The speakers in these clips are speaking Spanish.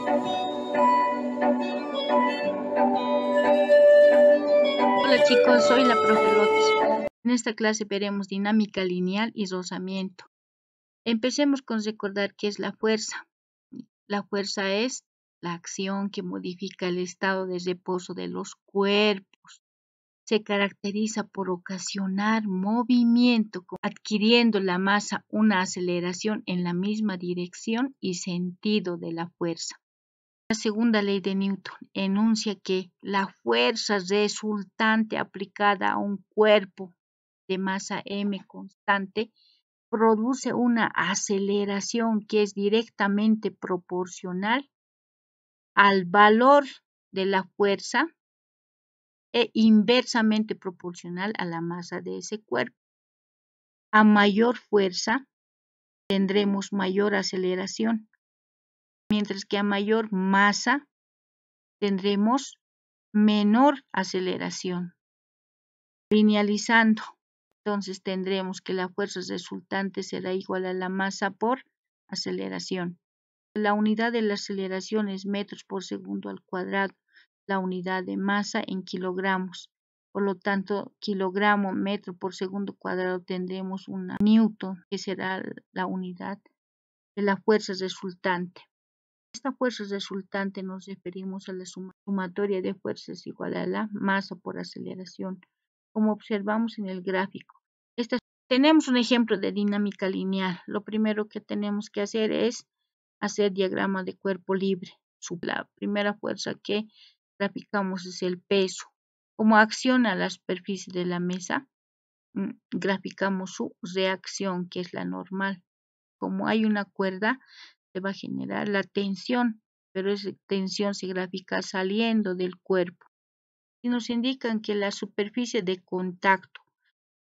Hola chicos, soy la profe Lotus. En esta clase veremos dinámica lineal y rozamiento. Empecemos con recordar qué es la fuerza. La fuerza es la acción que modifica el estado de reposo de los cuerpos. Se caracteriza por ocasionar movimiento, adquiriendo la masa una aceleración en la misma dirección y sentido de la fuerza. La segunda ley de Newton enuncia que la fuerza resultante aplicada a un cuerpo de masa m constante produce una aceleración que es directamente proporcional al valor de la fuerza e inversamente proporcional a la masa de ese cuerpo. A mayor fuerza tendremos mayor aceleración, mientras que a mayor masa tendremos menor aceleración. Linealizando, entonces tendremos que la fuerza resultante será igual a la masa por aceleración. La unidad de la aceleración es metros por segundo al cuadrado, la unidad de masa en kilogramos. Por lo tanto, kilogramo metro por segundo cuadrado tendremos una newton, que será la unidad de la fuerza resultante. Esta fuerza resultante nos referimos a la sumatoria de fuerzas igual a la masa por aceleración, como observamos en el gráfico. Tenemos un ejemplo de dinámica lineal. Lo primero que tenemos que hacer es hacer diagrama de cuerpo libre. La primera fuerza que graficamos es el peso. Como acciona la superficie de la mesa, graficamos su reacción, que es la normal. Como hay una cuerda, se va a generar la tensión, pero esa tensión se grafica saliendo del cuerpo. Y nos indican que la superficie de contacto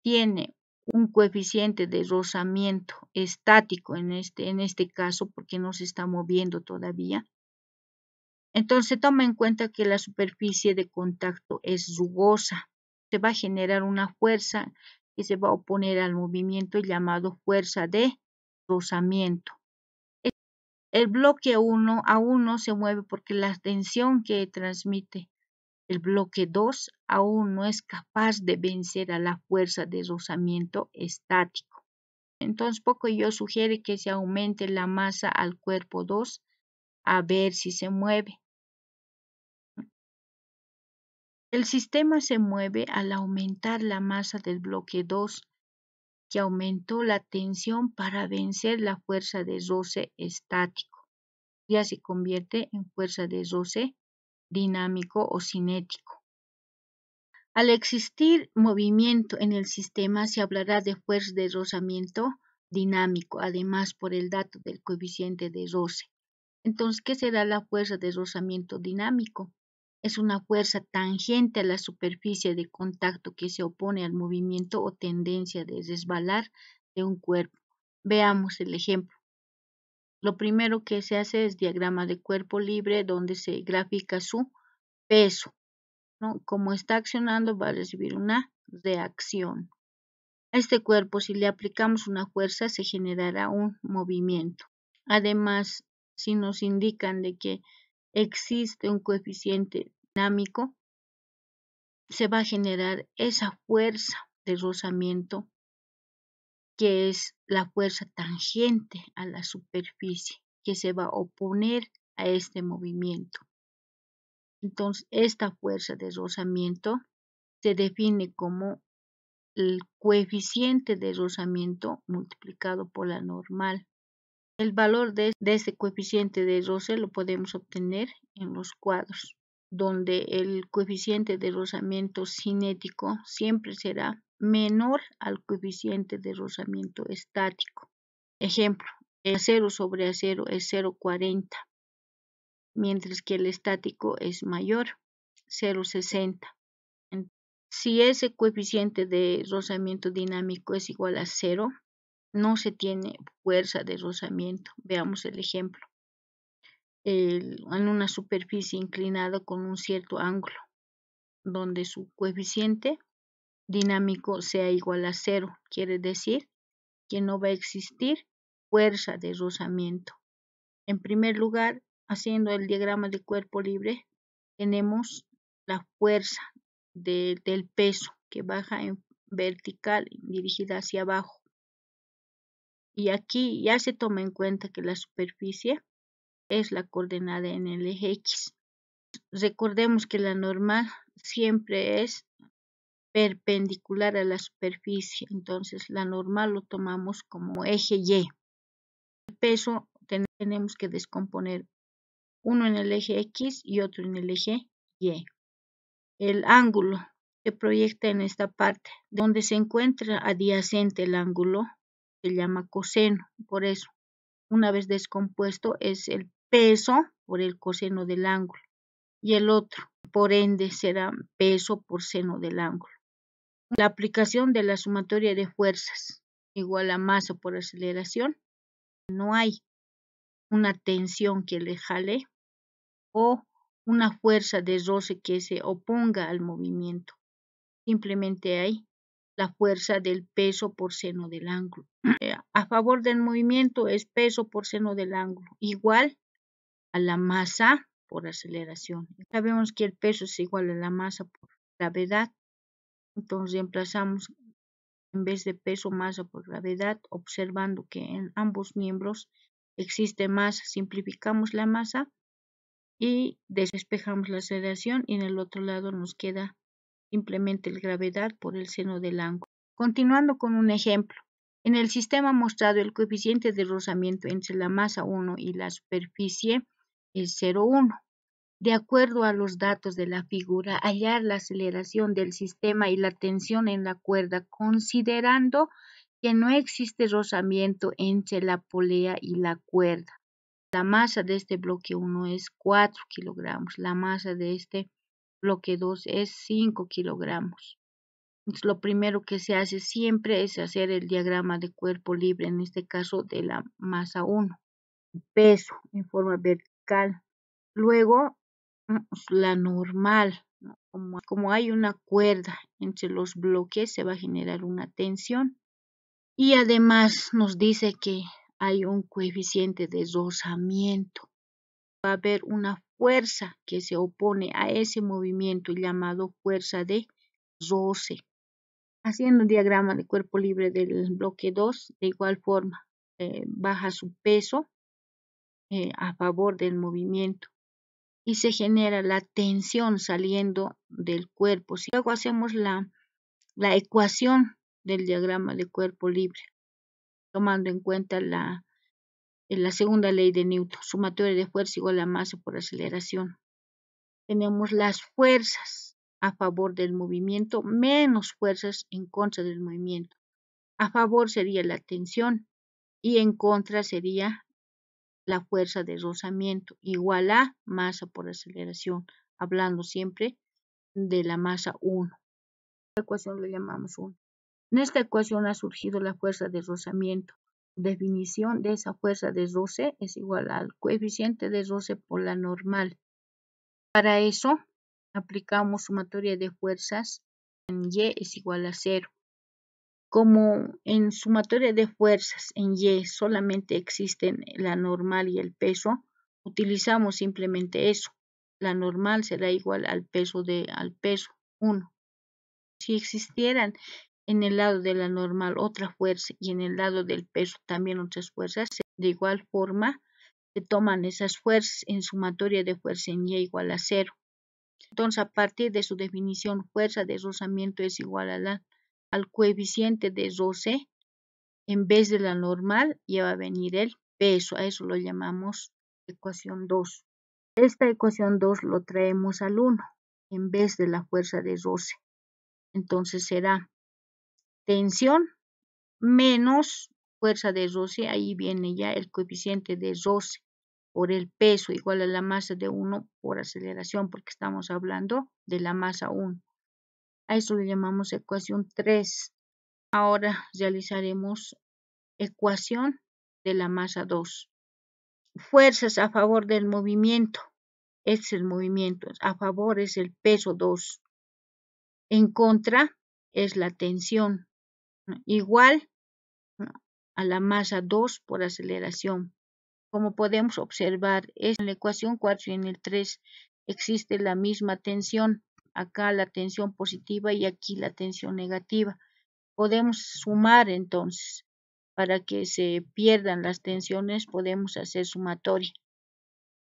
tiene un coeficiente de rozamiento estático en este caso, porque no se está moviendo todavía. Entonces toma en cuenta que la superficie de contacto es rugosa. Se va a generar una fuerza que se va a oponer al movimiento llamado fuerza de rozamiento. El bloque 1 aún no se mueve porque la tensión que transmite el bloque 2 aún no es capaz de vencer a la fuerza de rozamiento estático. Entonces, Pocoyo sugiere que se aumente la masa al cuerpo 2 a ver si se mueve. El sistema se mueve al aumentar la masa del bloque 2, que aumentó la tensión para vencer la fuerza de roce estático. Ya se convierte en fuerza de roce dinámico o cinético. Al existir movimiento en el sistema, se hablará de fuerza de rozamiento dinámico, además por el dato del coeficiente de roce. Entonces, ¿qué será la fuerza de rozamiento dinámico? Es una fuerza tangente a la superficie de contacto que se opone al movimiento o tendencia de resbalar de un cuerpo. Veamos el ejemplo. Lo primero que se hace es diagrama de cuerpo libre, donde se grafica su peso, ¿no? Como está accionando, va a recibir una reacción. A este cuerpo, si le aplicamos una fuerza, se generará un movimiento. Además, si nos indican de que existe un coeficiente dinámico, se va a generar esa fuerza de rozamiento, que es la fuerza tangente a la superficie, que se va a oponer a este movimiento. Entonces, esta fuerza de rozamiento se define como el coeficiente de rozamiento multiplicado por la normal. El valor de este coeficiente de roce lo podemos obtener en los cuadros, donde el coeficiente de rozamiento cinético siempre será menor al coeficiente de rozamiento estático. Ejemplo, el acero sobre acero es 0,40, mientras que el estático es mayor, 0,60. Si ese coeficiente de rozamiento dinámico es igual a 0, no se tiene fuerza de rozamiento. Veamos el ejemplo. En una superficie inclinada con un cierto ángulo, donde su coeficiente dinámico sea igual a 0, quiere decir que no va a existir fuerza de rozamiento. En primer lugar, haciendo el diagrama de cuerpo libre, tenemos la fuerza del peso que baja en vertical dirigida hacia abajo. Y aquí ya se toma en cuenta que la superficie es la coordenada en el eje X. Recordemos que la normal siempre es perpendicular a la superficie, entonces la normal lo tomamos como eje Y. El peso tenemos que descomponer uno en el eje X y otro en el eje Y. El ángulo se proyecta en esta parte, donde se encuentra adyacente el ángulo, se llama coseno, por eso, una vez descompuesto, es el peso por el coseno del ángulo, y el otro, por ende, será peso por seno del ángulo. La aplicación de la sumatoria de fuerzas igual a masa por aceleración, no hay una tensión que le jale o una fuerza de roce que se oponga al movimiento. Simplemente hay la fuerza del peso por seno del ángulo. A favor del movimiento es peso por seno del ángulo, igual a la masa por aceleración. Sabemos que el peso es igual a la masa por gravedad, entonces reemplazamos en vez de peso masa por gravedad, observando que en ambos miembros existe masa, simplificamos la masa y despejamos la aceleración, y en el otro lado nos queda simplemente la gravedad por el seno del ángulo. Continuando con un ejemplo, en el sistema mostrado el coeficiente de rozamiento entre la masa 1 y la superficie es 0,1. De acuerdo a los datos de la figura, hallar la aceleración del sistema y la tensión en la cuerda, considerando que no existe rozamiento entre la polea y la cuerda. La masa de este bloque 1 es 4 kilogramos, la masa de este bloque 2 es 5 kilogramos. Entonces, lo primero que se hace siempre es hacer el diagrama de cuerpo libre, en este caso de la masa 1, peso en forma vertical. Luego, la normal, ¿no? Como hay una cuerda entre los bloques, se va a generar una tensión. Y además nos dice que hay un coeficiente de rozamiento. Va a haber una fuerza que se opone a ese movimiento llamado fuerza de roce. Haciendo un diagrama de cuerpo libre del bloque 2, de igual forma, baja su peso a favor del movimiento y se genera la tensión saliendo del cuerpo. Si luego hacemos la ecuación del diagrama de cuerpo libre, tomando en cuenta la segunda ley de Newton, sumatoria de fuerza igual a masa por aceleración. Tenemos las fuerzas a favor del movimiento menos fuerzas en contra del movimiento. A favor sería la tensión y en contra sería la fuerza de rozamiento, igual a masa por aceleración, hablando siempre de la masa 1. Esta ecuación lo llamamos 1. En esta ecuación ha surgido la fuerza de rozamiento. Definición de esa fuerza de roce es igual al coeficiente de roce por la normal. Para eso aplicamos sumatoria de fuerzas en Y es igual a 0. Como en sumatoria de fuerzas en Y solamente existen la normal y el peso, utilizamos simplemente eso. La normal será igual al peso 1. Si existieran en el lado de la normal otra fuerza y en el lado del peso también otras fuerzas, de igual forma se toman esas fuerzas en sumatoria de fuerza en Y igual a 0. Entonces, a partir de su definición, fuerza de rozamiento es igual al coeficiente de roce. En vez de la normal, ya va a venir el peso. A eso lo llamamos ecuación 2. Esta ecuación 2 lo traemos al 1 en vez de la fuerza de roce. Entonces será tensión menos fuerza de roce. Ahí viene ya el coeficiente de roce por el peso igual a la masa de 1 por aceleración, porque estamos hablando de la masa 1. A eso le llamamos ecuación 3. Ahora realizaremos ecuación de la masa 2. Fuerzas a favor del movimiento. Este es el movimiento. A favor es el peso 2. En contra es la tensión. Igual a la masa 2 por aceleración. Como podemos observar, en la ecuación 4 y en el 3 existe la misma tensión. Acá la tensión positiva y aquí la tensión negativa. Podemos sumar entonces. Para que se pierdan las tensiones podemos hacer sumatoria.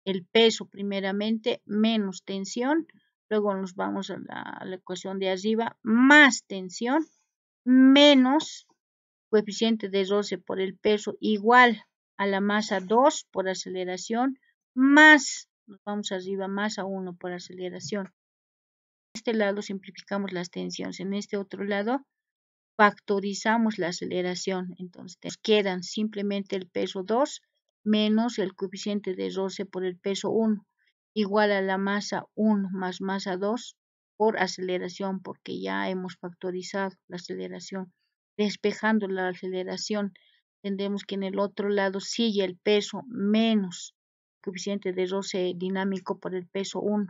El peso primeramente menos tensión, luego nos vamos a la ecuación de arriba, más tensión menos coeficiente de roce por el peso igual a la masa 2 por aceleración más, nos vamos arriba, masa 1 por aceleración. En este lado simplificamos las tensiones, en este otro lado factorizamos la aceleración, entonces nos quedan simplemente el peso 2 menos el coeficiente de roce por el peso 1, igual a la masa 1 más masa 2 por aceleración, porque ya hemos factorizado la aceleración. Despejando la aceleración, tendremos que en el otro lado sigue el peso menos coeficiente de roce dinámico por el peso 1.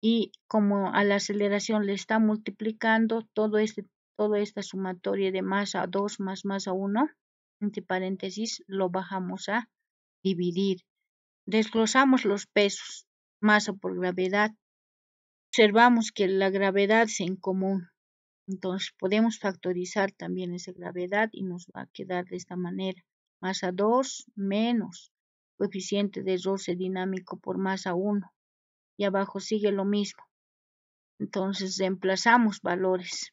Y como a la aceleración le está multiplicando toda esta sumatoria de masa 2 más masa 1, entre paréntesis, lo bajamos a dividir. Desglosamos los pesos, masa por gravedad. Observamos que la gravedad es en común. Entonces podemos factorizar también esa gravedad y nos va a quedar de esta manera. Masa 2 menos coeficiente de roce dinámico por masa 1. Y abajo sigue lo mismo. Entonces reemplazamos valores.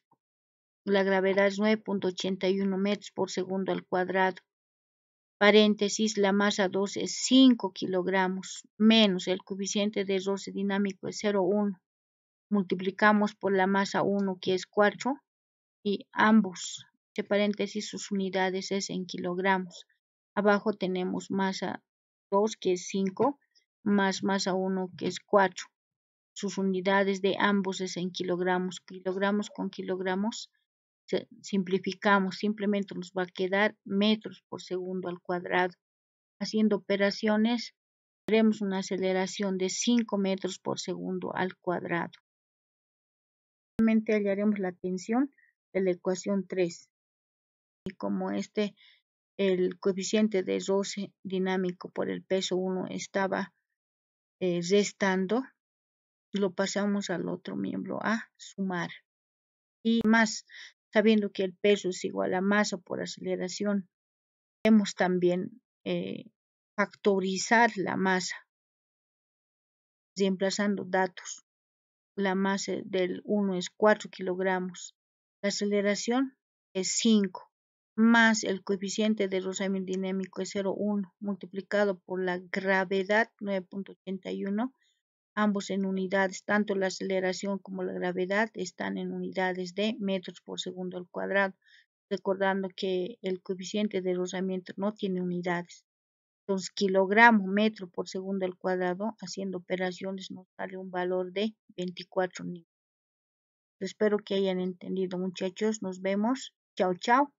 La gravedad es 9.81 metros por segundo al cuadrado. Paréntesis, la masa 2 es 5 kilogramos menos el coeficiente de roce dinámico es 0,1. Multiplicamos por la masa 1 que es 4 y ambos, entre paréntesis, sus unidades es en kilogramos. Abajo tenemos masa 2 que es 5 más masa 1 que es 4. Sus unidades de ambos es en kilogramos. Kilogramos con kilogramos simplificamos, simplemente nos va a quedar metros por segundo al cuadrado. Haciendo operaciones, tendremos una aceleración de 5 metros por segundo al cuadrado. Finalmente hallaremos la tensión de la ecuación 3. Y como el coeficiente de roce dinámico por el peso 1 estaba restando, lo pasamos al otro miembro a sumar. Y más, sabiendo que el peso es igual a masa por aceleración, podemos también factorizar la masa, reemplazando datos. La masa del 1 es 4 kilogramos, la aceleración es 5, más el coeficiente de rozamiento dinámico es 0,1, multiplicado por la gravedad 9.81, ambos en unidades, tanto la aceleración como la gravedad están en unidades de metros por segundo al cuadrado, recordando que el coeficiente de rozamiento no tiene unidades. Entonces, kilogramo metro por segundo al cuadrado, haciendo operaciones nos sale un valor de 24 newtons. Espero que hayan entendido, muchachos. Nos vemos. Chao, chao.